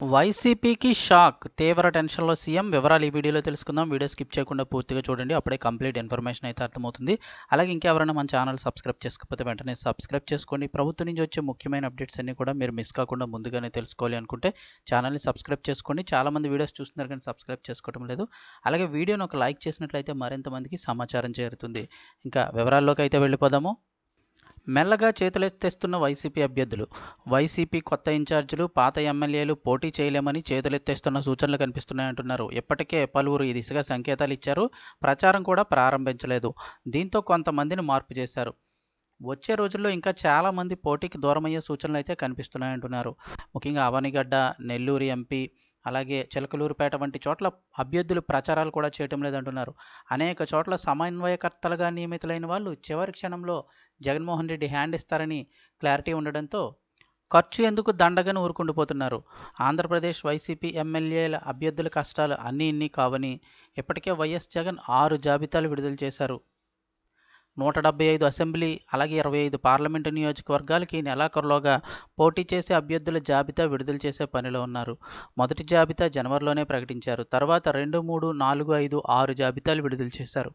వైసీపీకి షాక్. తీవ్ర టెన్షన్‌లో సీఎం. వివరాలు ఈ వీడియోలో తెలుసుకుందాం. వీడియో స్కిప్ చేయకుండా పూర్తిగా చూడండి. అప్పుడే కంప్లీట్ ఇన్ఫర్మేషన్ అయితే అర్థమవుతుంది. అలాగే ఇంకెవరైనా మన ఛానల్ సబ్స్క్రైబ్ చేసుకోకపోతే వెంటనే సబ్స్క్రైబ్ చేసుకోండి. ప్రభుత్వం నుంచి వచ్చే ముఖ్యమైన అప్డేట్స్ అన్నీ కూడా మీరు మిస్ కాకుండా ముందుగానే తెలుసుకోవాలి అనుకుంటే ఛానల్‌ని సబ్స్క్రైబ్ చేసుకోండి. చాలామంది వీడియోస్ చూస్తున్నారు కానీ సబ్స్క్రైబ్ చేసుకోవడం లేదు. అలాగే వీడియోని ఒక లైక్ చేసినట్లయితే మరింత మందికి సమాచారం చేరుతుంది. ఇంకా వివరాల్లోకి అయితే వెళ్ళిపోదాము. మెల్లగా చేతులెత్తేస్తున్న వైసీపీ అభ్యర్థులు. వైసీపీ కొత్త ఇన్ఛార్జీలు, పాత ఎమ్మెల్యేలు పోటీ చేయలేమని చేతులెత్తేస్తున్న సూచనలు కనిపిస్తున్నాయంటున్నారు. ఇప్పటికే పలువురు ఈ దిశగా సంకేతాలు ఇచ్చారు. ప్రచారం కూడా ప్రారంభించలేదు. దీంతో కొంతమందిని మార్పు చేశారు. వచ్చే రోజుల్లో ఇంకా చాలామంది పోటీకి దూరమయ్యే సూచనలు అయితే కనిపిస్తున్నాయంటున్నారు. ముఖ్యంగా అవనిగడ్డ, నెల్లూరు ఎంపీ, అలాగే చిలకలూరుపేట వంటి చోట్ల అభ్యర్థులు ప్రచారాలు కూడా చేయటం లేదంటున్నారు. అనేక చోట్ల సమన్వయకర్తలుగా నియమితులైన వాళ్ళు చివరి క్షణంలో జగన్మోహన్ రెడ్డి హ్యాండ్ ఇస్తారని క్లారిటీ ఉండడంతో ఖర్చు ఎందుకు దండగని ఊరుకుండిపోతున్నారు. ఆంధ్రప్రదేశ్ వైసీపీ ఎమ్మెల్యేల అభ్యర్థుల కష్టాలు అన్నీ ఇన్ని కావని ఇప్పటికే వైఎస్ జగన్ 6 జాబితాలు విడుదల చేశారు. 175 అసెంబ్లీ, అలాగే 25 పార్లమెంటు నియోజకవర్గాలకి నెలాఖరులోగా పోటీ చేసే అభ్యర్థుల జాబితా విడుదల చేసే పనిలో ఉన్నారు. మొదటి జాబితా జనవరిలోనే ప్రకటించారు. తర్వాత 2, 3, 4, 5, 6 జాబితాలు విడుదల చేశారు.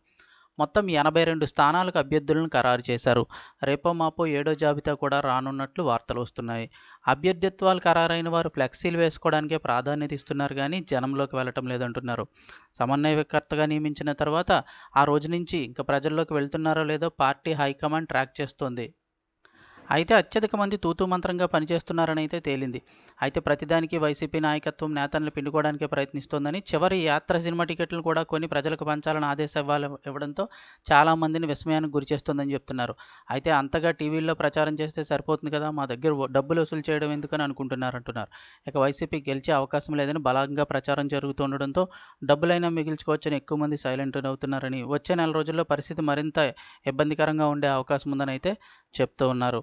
మొత్తం 82 స్థానాలకు అభ్యర్థులను ఖరారు చేశారు. రేపో మాపో 7వ జాబితా కూడా రానున్నట్లు వార్తలు వస్తున్నాయి. అభ్యర్థిత్వాలు ఖరారైన వారు ఫ్లెక్సీలు వేసుకోవడానికే ప్రాధాన్యత ఇస్తున్నారు కానీ జనంలోకి వెళ్ళటం లేదంటున్నారు. సమన్వయకర్తగా నియమించిన తర్వాత ఆ రోజు నుంచి ఇంకా ప్రజల్లోకి వెళ్తున్నారో లేదో పార్టీ హైకమాండ్ ట్రాక్ చేస్తోంది. అయితే అత్యధిక మంది తూతూ మంత్రంగా పనిచేస్తున్నారని అయితే తేలింది. అయితే ప్రతిదానికి వైసీపీ నాయకత్వం నేతలను పిండుకోవడానికే ప్రయత్నిస్తోందని, చివరి యాత్ర సినిమా టికెట్లను కూడా కొని ప్రజలకు పంచాలని ఆదేశాలు ఇవ్వడంతో చాలామందిని విస్మయానికి గురి చేస్తోందని చెప్తున్నారు. అయితే అంతగా టీవీల్లో ప్రచారం చేస్తే సరిపోతుంది కదా, మా దగ్గర డబ్బులు వసూలు చేయడం ఎందుకని అంటున్నారు. ఇక వైసీపీ గెలిచే అవకాశం లేదని బలంగా ప్రచారం జరుగుతుండడంతో డబ్బులైనా మిగిల్చుకోవచ్చని ఎక్కువ మంది సైలెంట్ అవుతున్నారని, వచ్చే నెల రోజుల్లో పరిస్థితి మరింత ఇబ్బందికరంగా ఉండే అవకాశం ఉందని అయితే చెప్తూ ఉన్నారు.